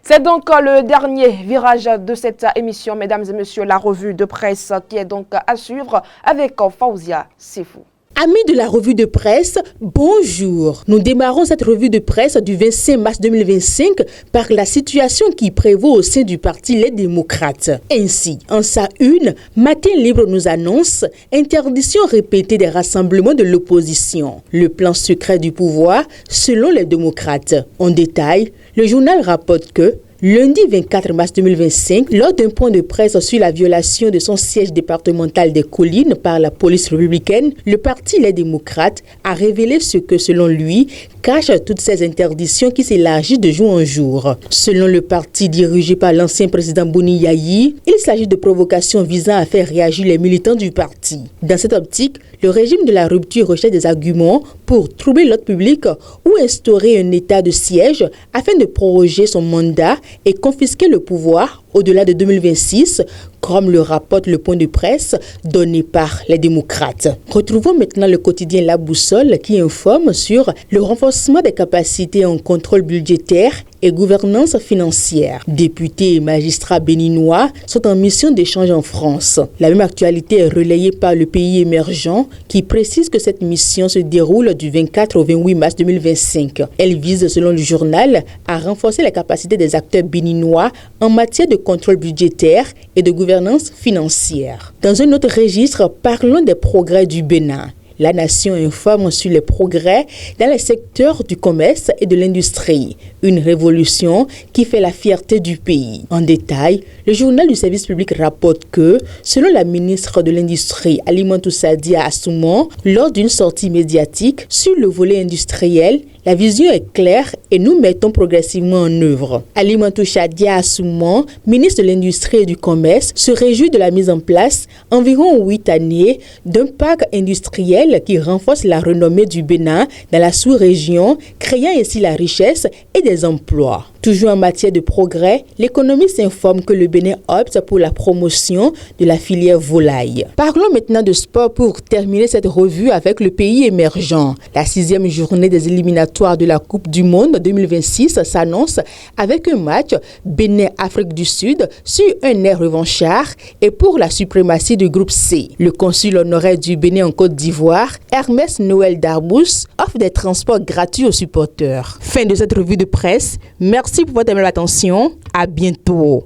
C'est donc le dernier virage de cette émission, mesdames et messieurs, la revue de presse qui est donc à suivre avec Faouzia Sefou. Amis de la revue de presse, bonjour. Nous démarrons cette revue de presse du 25 mars 2025 par la situation qui prévaut au sein du parti Les Démocrates. Ainsi, en sa une, Matin Libre nous annonce interdiction répétée des rassemblements de l'opposition. Le plan secret du pouvoir selon les démocrates. En détail, le journal rapporte que lundi 24 mars 2025, lors d'un point de presse sur la violation de son siège départemental des Collines par la police républicaine, le parti Les Démocrates a révélé ce que, selon lui, cachent toutes ces interdictions qui s'élargissent de jour en jour. Selon le parti dirigé par l'ancien président Boni Yayi, il s'agit de provocations visant à faire réagir les militants du parti. Dans cette optique, le régime de la rupture recherche des arguments pour troubler l'ordre public ou instaurer un état de siège afin de proroger son mandat et confisquer le pouvoir au-delà de 2026, comme le rapporte le point de presse donné par les démocrates. Retrouvons maintenant le quotidien La Boussole qui informe sur le renforcement des capacités en contrôle budgétaire et gouvernance financière. Députés et magistrats béninois sont en mission d'échange en France. La même actualité est relayée par le pays émergent qui précise que cette mission se déroule du 24 au 28 mars 2025. Elle vise, selon le journal, à renforcer les capacités des acteurs béninois en matière de contrôle budgétaire et de gouvernance financière. Dans un autre registre, parlons des progrès du Bénin. La nation informe sur les progrès dans les secteurs du commerce et de l'industrie. Une révolution qui fait la fierté du pays. En détail, le journal du service public rapporte que, selon la ministre de l'Industrie, Alimantou Sadia Assouman, lors d'une sortie médiatique sur le volet industriel, la vision est claire et nous mettons progressivement en œuvre. Alimantou Sadia Assouman, ministre de l'Industrie et du Commerce, se réjouit de la mise en place, environ 8 années, d'un parc industriel qui renforce la renommée du Bénin dans la sous-région, créant ainsi la richesse et des emplois. Toujours en matière de progrès, l'économie s'informe que le Bénin opte pour la promotion de la filière volaille. Parlons maintenant de sport pour terminer cette revue avec le pays émergent. La 6e journée des éliminatoires de la Coupe du Monde 2026 s'annonce avec un match Bénin-Afrique du Sud sur un air revanchard et pour la suprématie du groupe C. Le consul honoraire du Bénin en Côte d'Ivoire, Hermès Noël Darbous, offre des transports gratuits aux supporters. Fin de cette revue de presse. Merci pour votre attention. À bientôt.